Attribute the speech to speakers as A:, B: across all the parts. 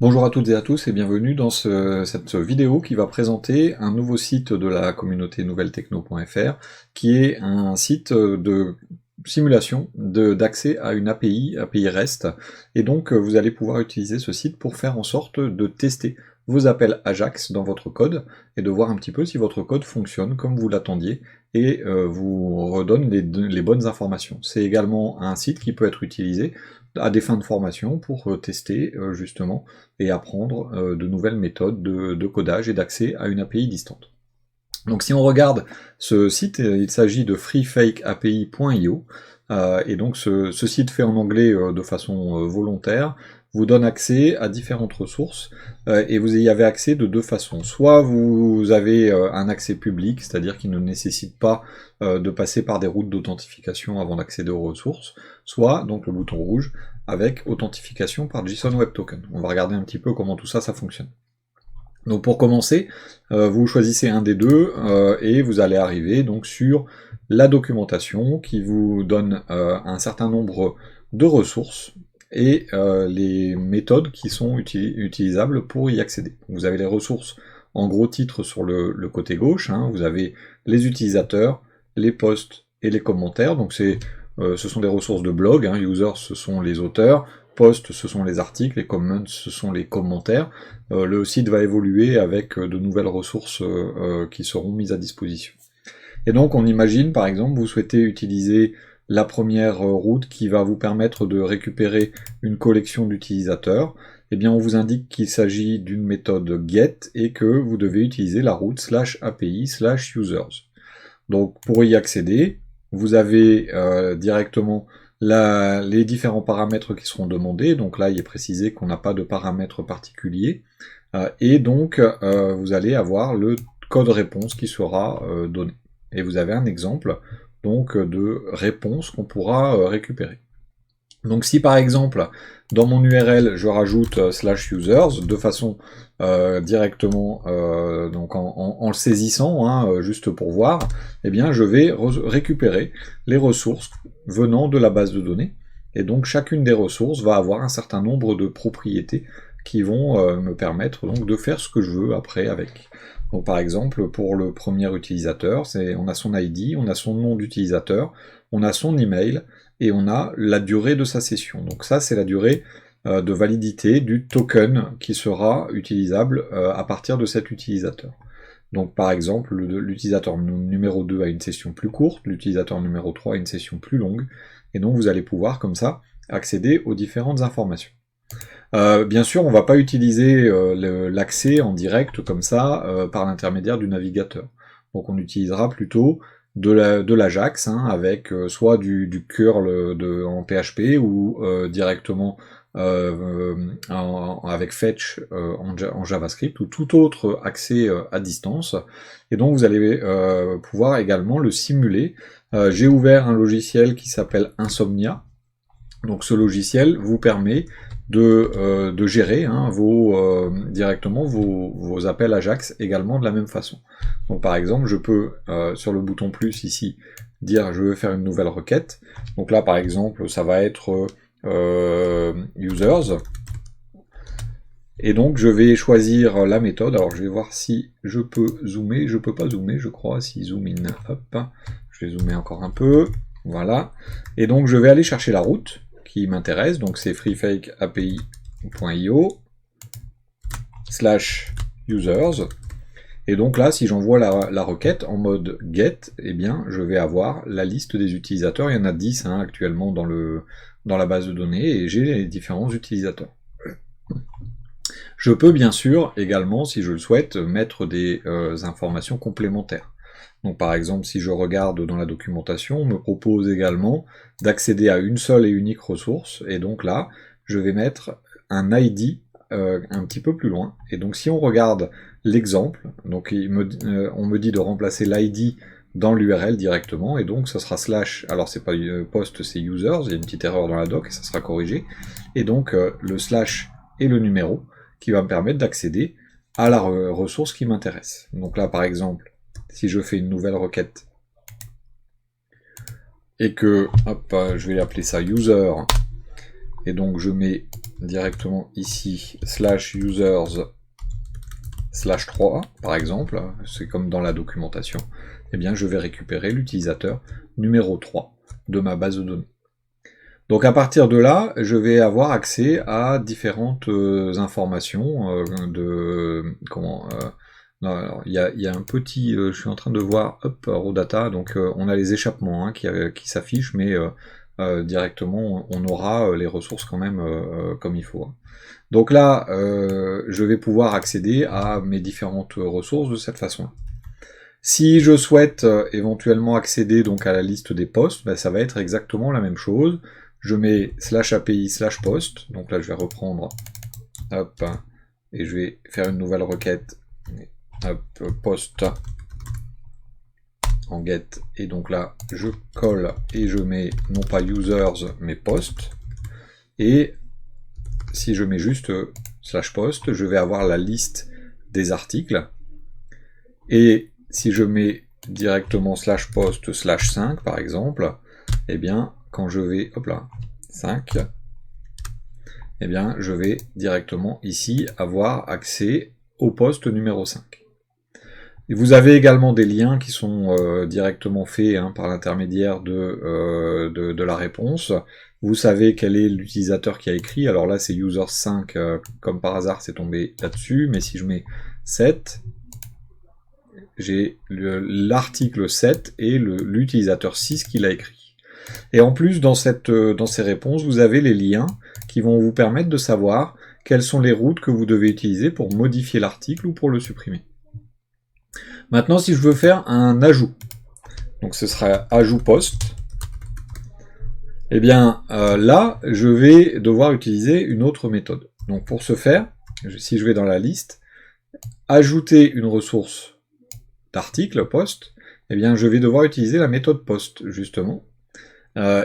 A: Bonjour à toutes et à tous et bienvenue dans cette vidéo qui va présenter un nouveau site de la communauté nouvelletechno.fr qui est un site de simulation d'accès à une API REST, et donc vous allez pouvoir utiliser ce site pour faire en sorte de tester vos appels Ajax dans votre code et de voir un petit peu si votre code fonctionne comme vous l'attendiez et vous redonne les bonnes informations. C'est également un site qui peut être utilisé à des fins de formation pour tester justement et apprendre de nouvelles méthodes de codage et d'accès à une API distante. Donc si on regarde ce site, il s'agit de freefakeapi.io, et donc ce site fait en anglais de façon volontaire vous donne accès à différentes ressources, et vous y avez accès de deux façons. Soit vous avez un accès public, c'est-à-dire qu'il ne nécessite pas de passer par des routes d'authentification avant d'accéder aux ressources, soit donc le bouton rouge avec authentification par JSON Web Token. On va regarder un petit peu comment tout ça fonctionne. Donc pour commencer, vous choisissez un des deux et vous allez arriver donc sur la documentation qui vous donne un certain nombre de ressources et les méthodes qui sont utilisables pour y accéder. Vous avez les ressources en gros titres sur le côté gauche, hein. Vous avez les utilisateurs, les posts et les commentaires, donc ce sont des ressources de blog, hein. Users ce sont les auteurs, posts ce sont les articles, et comments ce sont les commentaires. Le site va évoluer avec de nouvelles ressources qui seront mises à disposition. Et donc on imagine par exemple vous souhaitez utiliser la première route qui va vous permettre de récupérer une collection d'utilisateurs. Eh bien on vous indique qu'il s'agit d'une méthode get et que vous devez utiliser la route /API/users. Donc pour y accéder, vous avez directement les différents paramètres qui seront demandés. Donc là il est précisé qu'on n'a pas de paramètres particuliers, et donc vous allez avoir le code réponse qui sera donné. Et vous avez un exemple donc de réponse qu'on pourra récupérer. Donc si par exemple dans mon URL je rajoute /users de façon directement donc en le saisissant, hein, juste pour voir, eh bien je vais récupérer les ressources venant de la base de données, et donc chacune des ressources va avoir un certain nombre de propriétés qui vont me permettre donc de faire ce que je veux après avec. Donc par exemple pour le premier utilisateur, on a son ID, on a son nom d'utilisateur, on a son email et on a la durée de sa session. Donc ça c'est la durée de validité du token qui sera utilisable à partir de cet utilisateur. Donc par exemple l'utilisateur numéro 2 a une session plus courte, l'utilisateur numéro 3 a une session plus longue, et donc vous allez pouvoir comme ça accéder aux différentes informations. Bien sûr, on ne va pas utiliser l'accès en direct comme ça par l'intermédiaire du navigateur. Donc on utilisera plutôt de l'Ajax, hein, avec soit du curl en PHP ou directement avec Fetch en JavaScript, ou tout autre accès à distance. Et donc vous allez pouvoir également le simuler. J'ai ouvert un logiciel qui s'appelle Insomnia. Donc ce logiciel vous permet de gérer, hein, directement vos appels Ajax également de la même façon. Donc par exemple, je peux, sur le bouton plus ici, dire je veux faire une nouvelle requête. Donc là par exemple, ça va être users. Et donc je vais choisir la méthode. Alors je vais voir si je peux zoomer. Je peux pas zoomer, je crois. Si zoom in, hop, je vais zoomer encore un peu. Voilà. Et donc je vais aller chercher la route qui m'intéresse, donc c'est freefakeapi.io /users, et donc là si j'envoie la requête en mode get, eh bien je vais avoir la liste des utilisateurs. Il y en a 10 hein, actuellement dans la base de données, et j'ai les différents utilisateurs. Je peux bien sûr également, si je le souhaite, mettre des informations complémentaires. Donc par exemple, si je regarde dans la documentation, on me propose également d'accéder à une seule et unique ressource, et donc là, je vais mettre un ID un petit peu plus loin. Et donc si on regarde l'exemple, donc on me dit de remplacer l'ID dans l'URL directement, et donc ça sera /, alors c'est pas post, c'est users, il y a une petite erreur dans la doc, et ça sera corrigé, et donc le / et le numéro, qui va me permettre d'accéder à la ressource qui m'intéresse. Donc là par exemple, si je fais une nouvelle requête et que, hop, je vais appeler ça user, et donc je mets directement ici /users/3 par exemple, c'est comme dans la documentation, eh bien je vais récupérer l'utilisateur numéro 3 de ma base de données. Donc à partir de là, je vais avoir accès à différentes informations il y a un petit, je suis en train de voir, hop, raw data, donc on a les échappements qui s'affichent, mais directement on aura les ressources quand même comme il faut. Donc là, je vais pouvoir accéder à mes différentes ressources de cette façon-là. Si je souhaite éventuellement accéder donc à la liste des postes, ben, ça va être exactement la même chose. Je mets /API/post, donc là je vais reprendre, hop, et je vais faire une nouvelle requête, hop, post en get, et donc là je colle et je mets non pas users mais post, et si je mets juste /post, je vais avoir la liste des articles, et si je mets directement /post/5 par exemple, eh bien quand je vais, hop là, 5, eh bien je vais directement ici avoir accès au poste numéro 5. Et vous avez également des liens qui sont directement faits par l'intermédiaire de la réponse. Vous savez quel est l'utilisateur qui a écrit, alors là c'est user 5, comme par hasard c'est tombé là-dessus, mais si je mets 7, j'ai l'article 7 et l'utilisateur 6 qui l'a écrit. Et en plus, dans ces réponses, vous avez les liens qui vont vous permettre de savoir quelles sont les routes que vous devez utiliser pour modifier l'article ou pour le supprimer. Maintenant, si je veux faire un ajout, donc ce sera ajout post, eh bien là, je vais devoir utiliser une autre méthode. Donc pour ce faire, si je vais dans la liste, ajouter une ressource d'article post, eh bien je vais devoir utiliser la méthode post, justement.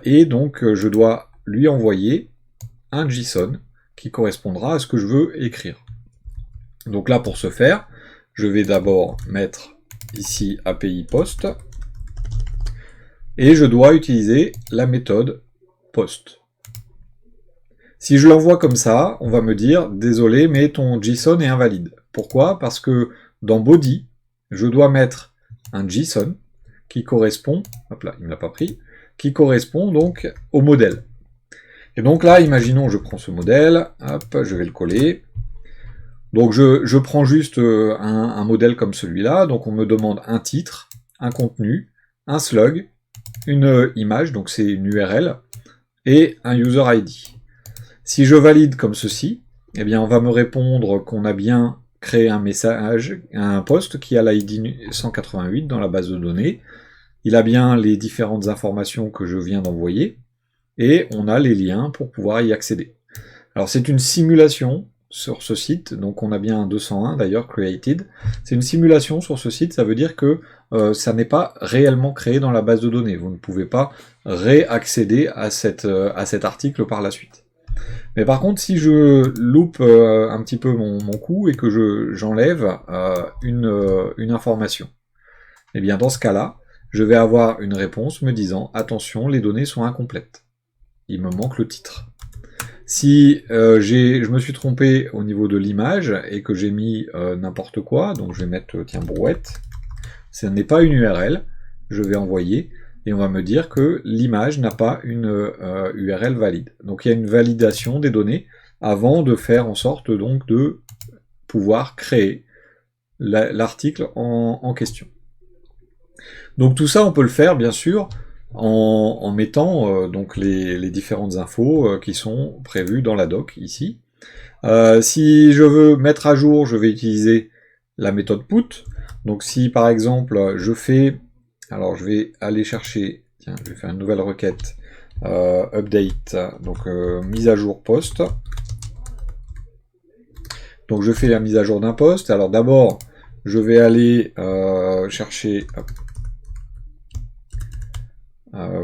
A: Et donc je dois lui envoyer un JSON qui correspondra à ce que je veux écrire. Donc là pour ce faire, je vais d'abord mettre ici API post et je dois utiliser la méthode post. Si je l'envoie comme ça, on va me dire désolé mais ton JSON est invalide. Pourquoi? Parce que dans body, je dois mettre un JSON qui correspond, hop là, il ne l'a pas pris, qui correspond donc au modèle. Et donc là, imaginons je prends ce modèle, hop, je vais le coller. Donc je prends juste un modèle comme celui-là, donc on me demande un titre, un contenu, un slug, une image, donc c'est une URL, et un user ID. Si je valide comme ceci, eh bien on va me répondre qu'on a bien créé un message, un post qui a l'ID 188 dans la base de données. Il a bien les différentes informations que je viens d'envoyer, et on a les liens pour pouvoir y accéder. Alors c'est une simulation sur ce site, donc on a bien un 201 d'ailleurs, created. C'est une simulation sur ce site, ça veut dire que ça n'est pas réellement créé dans la base de données. Vous ne pouvez pas réaccéder à cet article par la suite. Mais par contre, si je loupe un petit peu mon coup et que j'enlève une information, eh bien dans ce cas-là, je vais avoir une réponse me disant « Attention, les données sont incomplètes. Il me manque le titre. » Si je me suis trompé au niveau de l'image et que j'ai mis n'importe quoi, donc je vais mettre, tiens, brouette, ce n'est pas une URL, je vais envoyer, et on va me dire que l'image n'a pas une URL valide. Donc il y a une validation des données avant de faire en sorte donc de pouvoir créer l'article en question. Donc tout ça, on peut le faire, bien sûr, en mettant donc les différentes infos qui sont prévues dans la doc, ici. Si je veux mettre à jour, je vais utiliser la méthode put. Donc si, par exemple, je fais... Alors je vais aller chercher... Tiens, je vais faire une nouvelle requête. Update, donc mise à jour post. Donc je fais la mise à jour d'un post. Alors d'abord, je vais aller chercher...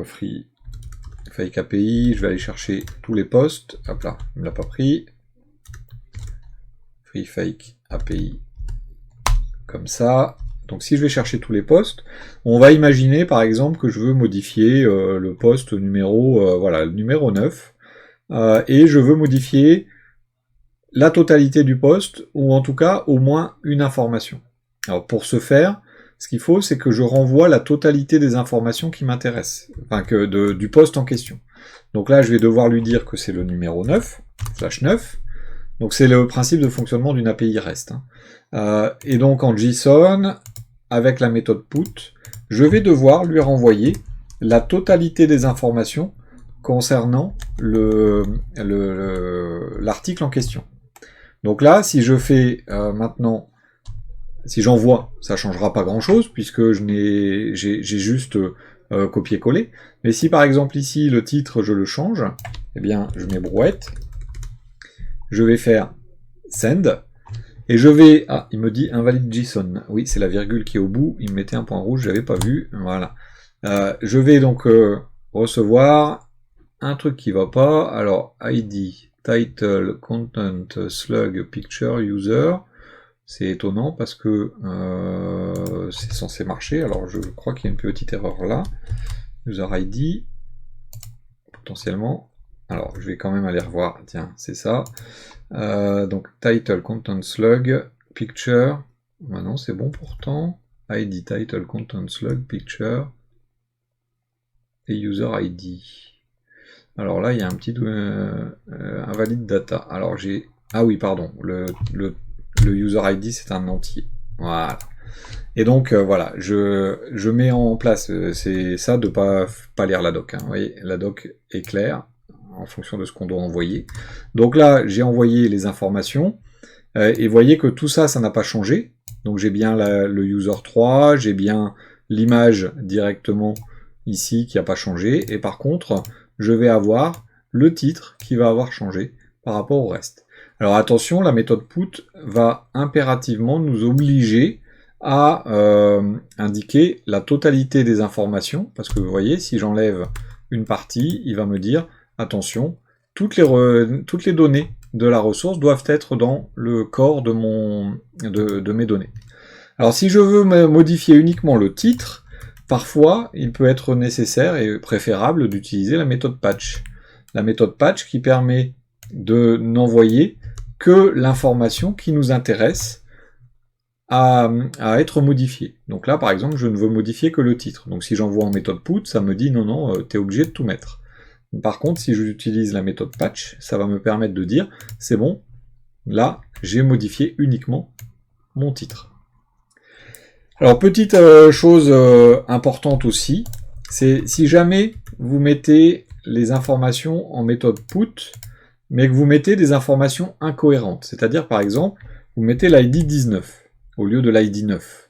A: free fake API, je vais aller chercher tous les posts, hop là, il ne l'a pas pris, free fake API, comme ça. Donc si je vais chercher tous les posts, on va imaginer par exemple que je veux modifier le post numéro, voilà, le numéro 9, et je veux modifier la totalité du poste, ou en tout cas au moins une information. Alors pour ce faire, ce qu'il faut, c'est que je renvoie la totalité des informations qui m'intéressent, enfin du poste en question. Donc là, je vais devoir lui dire que c'est le numéro 9, /9, donc c'est le principe de fonctionnement d'une API REST. Et donc en JSON, avec la méthode put, je vais devoir lui renvoyer la totalité des informations concernant l'article en question. Donc là, si je fais maintenant, si j'envoie, ça changera pas grand-chose, puisque j'ai juste copié-collé. Mais si par exemple ici, le titre, je le change, eh bien, je mets brouette, je vais faire send, et je vais... Ah, il me dit invalide JSON. Oui, c'est la virgule qui est au bout, il me mettait un point rouge, je n'avais pas vu, voilà. Je vais donc recevoir un truc qui va pas, alors ID, title, content, slug, picture, user, c'est étonnant parce que c'est censé marcher, alors je crois qu'il y a une petite erreur là, user ID, potentiellement, alors je vais quand même aller revoir, tiens, c'est ça, donc title, content, slug, picture, bah non c'est bon pourtant, ID, title, content, slug, picture, et user ID. Alors là, il y a un petit invalide data. Alors j'ai... Ah oui, pardon. Le user ID, c'est un entier. Voilà. Et donc, voilà, je mets en place, c'est ça de pas lire la doc. Hein. Vous voyez, la doc est claire en fonction de ce qu'on doit envoyer. Donc là, j'ai envoyé les informations. Et vous voyez que tout ça, ça n'a pas changé. Donc j'ai bien le user 3, j'ai bien l'image directement ici qui n'a pas changé. Et par contre... je vais avoir le titre qui va avoir changé par rapport au reste. Alors attention, la méthode put va impérativement nous obliger à indiquer la totalité des informations, parce que vous voyez, si j'enlève une partie, il va me dire, attention, toutes les données de la ressource doivent être dans le corps de mes données. Alors si je veux modifier uniquement le titre, parfois, il peut être nécessaire et préférable d'utiliser la méthode patch. La méthode patch qui permet de n'envoyer que l'information qui nous intéresse à être modifiée. Donc là, par exemple, je ne veux modifier que le titre. Donc si j'envoie en méthode put, ça me dit non, tu es obligé de tout mettre. Par contre, si j'utilise la méthode patch, ça va me permettre de dire, c'est bon, là, j'ai modifié uniquement mon titre. Alors, petite chose importante aussi, c'est si jamais vous mettez les informations en méthode put, mais que vous mettez des informations incohérentes, c'est-à-dire par exemple, vous mettez l'ID 19 au lieu de l'ID 9.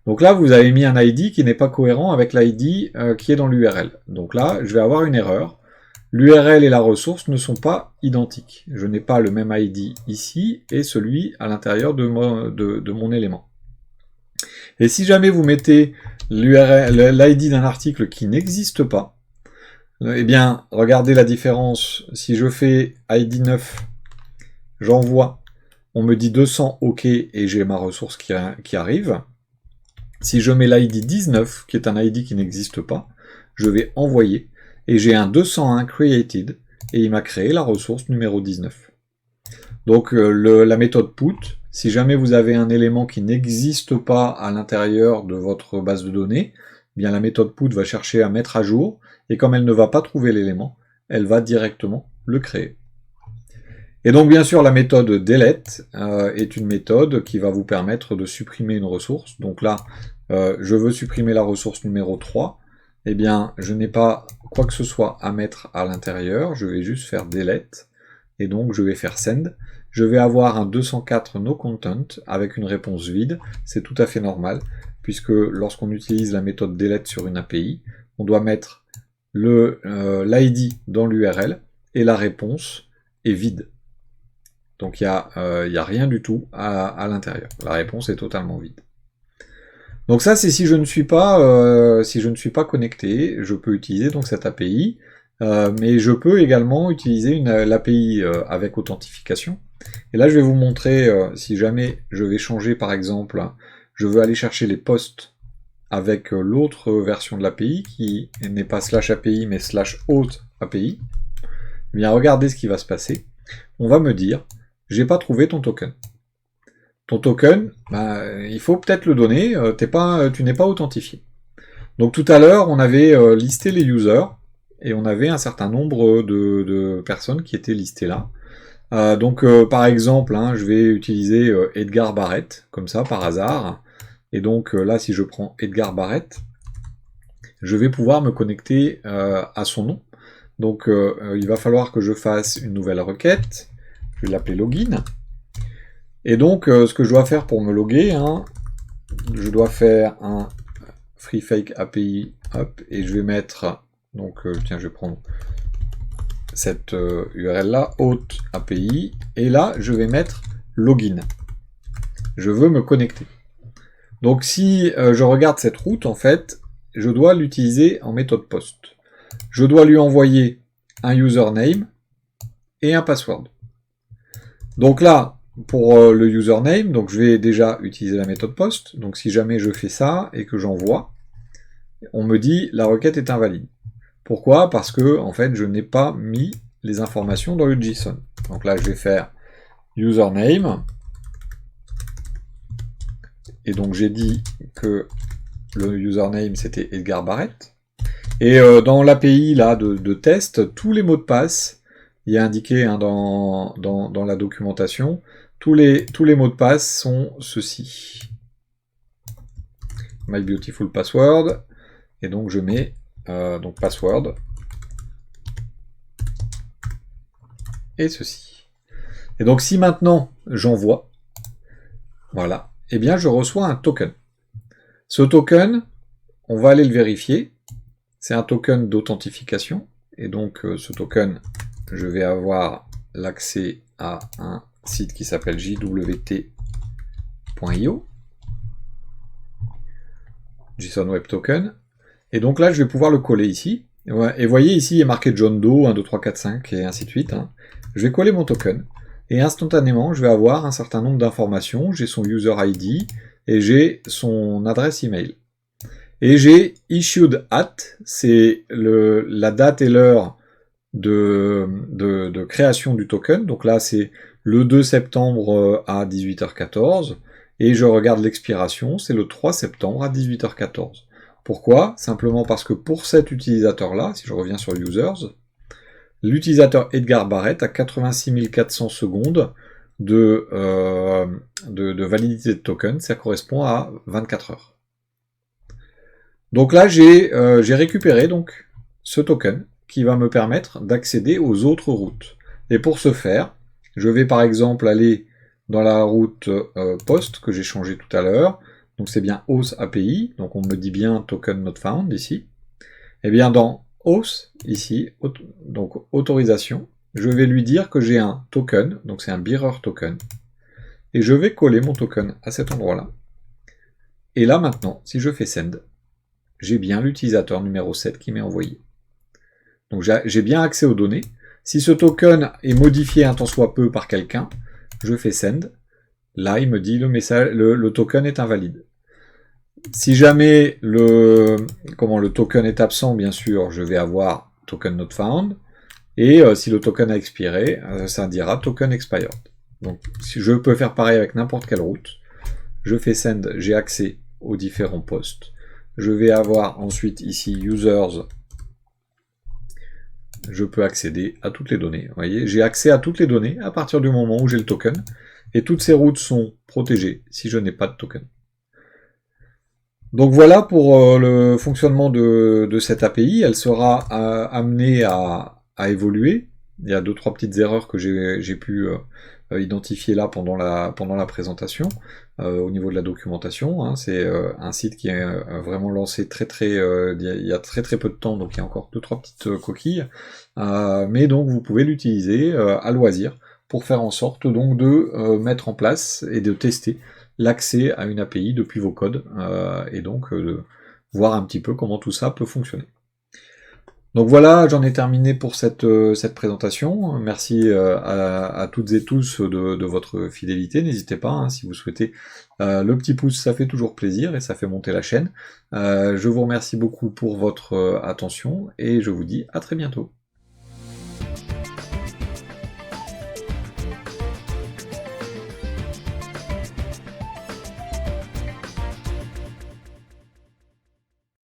A: Donc là, vous avez mis un ID qui n'est pas cohérent avec l'ID qui est dans l'URL. Donc là, je vais avoir une erreur. L'URL et la ressource ne sont pas identiques. Je n'ai pas le même ID ici et celui à l'intérieur de mon élément. Et si jamais vous mettez l'ID d'un article qui n'existe pas, eh bien, regardez la différence. Si je fais ID 9, j'envoie, on me dit 200 OK et j'ai ma ressource qui arrive. Si je mets l'ID 19, qui est un ID qui n'existe pas, je vais envoyer et j'ai un 201 created et il m'a créé la ressource numéro 19. Donc la méthode put, si jamais vous avez un élément qui n'existe pas à l'intérieur de votre base de données, eh bien la méthode put va chercher à mettre à jour, et comme elle ne va pas trouver l'élément, elle va directement le créer. Et donc bien sûr la méthode delete est une méthode qui va vous permettre de supprimer une ressource. Donc là, je veux supprimer la ressource numéro 3, eh bien je n'ai pas quoi que ce soit à mettre à l'intérieur, je vais juste faire delete, et donc je vais faire send. Je vais avoir un 204 no content avec une réponse vide, c'est tout à fait normal, puisque lorsqu'on utilise la méthode delete sur une API, on doit mettre l'ID dans l'URL et la réponse est vide. Donc il n'y a rien du tout à l'intérieur, la réponse est totalement vide. Donc ça c'est si je ne suis pas connecté, je peux utiliser donc cette API, mais je peux également utiliser l'API avec authentification. Et là je vais vous montrer, si jamais je vais changer par exemple, je veux aller chercher les posts avec l'autre version de l'API qui n'est pas /API mais /auth API. Eh bien, regardez ce qui va se passer. On va me dire, j'ai pas trouvé ton token. Ton token, il faut peut-être le donner, tu n'es pas authentifié. Donc tout à l'heure, on avait listé les users, et on avait un certain nombre de personnes qui étaient listées là. Donc par exemple, je vais utiliser Edgar Barrett, comme ça, par hasard. Et donc là, si je prends Edgar Barrett, je vais pouvoir me connecter à son nom. Donc il va falloir que je fasse une nouvelle requête. Je vais l'appeler login. Et donc ce que je dois faire pour me loguer, je dois faire un free fake API, hop, et je vais mettre, donc tiens, je vais prendre cette URL là, auth API, et là je vais mettre login. Je veux me connecter. Donc si je regarde cette route, en fait, je dois l'utiliser en méthode post. Je dois lui envoyer un username et un password. Donc là, pour le username, donc je vais déjà utiliser la méthode post. Donc si jamais je fais ça et que j'envoie, on me dit la requête est invalide. Pourquoi? Parce que en fait je n'ai pas mis les informations dans le JSON. Donc là je vais faire username. Et donc j'ai dit que le username c'était Edgar Barrett. Et dans l'API là de test, tous les mots de passe, il y a indiqué dans la documentation, tous les mots de passe sont ceux-ci. My beautiful password. Et donc je mets donc password et ceci. Et donc si maintenant j'envoie, voilà, eh bien je reçois un token. Ce token, on va aller le vérifier. C'est un token d'authentification. Et donc ce token, je vais avoir l'accès à un site qui s'appelle jwt.io. JSON Web Token. Et donc là, je vais pouvoir le coller ici. Et voyez, ici, il est marqué John Doe, 1, 2, 3, 4, 5, et ainsi de suite. Je vais coller mon token. Et instantanément, je vais avoir un certain nombre d'informations. J'ai son user ID et j'ai son adresse email. Et j'ai issued at, c'est la date et l'heure de création du token. Donc là, c'est le 2 septembre à 18h14. Et je regarde l'expiration, c'est le 3 septembre à 18h14. Pourquoi? Simplement parce que pour cet utilisateur-là, si je reviens sur Users, l'utilisateur Edgar Barrett a 86 400 secondes de validité de token, ça correspond à 24 heures. Donc là, j'ai récupéré donc ce token qui va me permettre d'accéder aux autres routes. Et pour ce faire, je vais par exemple aller dans la route post que j'ai changé tout à l'heure. Donc c'est bien auth API, donc on me dit bien token not found ici. Et bien dans auth, ici, donc autorisation, je vais lui dire que j'ai un token, donc c'est un bearer token, et je vais coller mon token à cet endroit-là. Et là maintenant, si je fais send, j'ai bien l'utilisateur numéro 7 qui m'est envoyé. Donc j'ai bien accès aux données. Si ce token est modifié un tant soit peu par quelqu'un, je fais send. Là, il me dit le token est invalide. Si jamais le token est absent, bien sûr, je vais avoir token not found. Et si le token a expiré, ça dira token expired. Donc, si je peux faire pareil avec n'importe quelle route, je fais send, j'ai accès aux différents posts. Je vais avoir ensuite ici users. Je peux accéder à toutes les données. Vous voyez, j'ai accès à toutes les données à partir du moment où j'ai le token. Et toutes ces routes sont protégées si je n'ai pas de token. Donc voilà pour le fonctionnement de cette API. Elle sera amenée à évoluer. Il y a 2-3 petites erreurs que j'ai pu identifier là pendant la présentation au niveau de la documentation. C'est un site qui est vraiment lancé il y a très peu de temps, donc il y a encore 2-3 petites coquilles. Mais donc vous pouvez l'utiliser à loisir pour faire en sorte donc de mettre en place et de tester l'accès à une API depuis vos codes, et donc de voir un petit peu comment tout ça peut fonctionner. Donc voilà, j'en ai terminé pour cette présentation. Merci à toutes et tous de votre fidélité. N'hésitez pas, si vous souhaitez, le petit pouce, ça fait toujours plaisir et ça fait monter la chaîne. Je vous remercie beaucoup pour votre attention et je vous dis à très bientôt.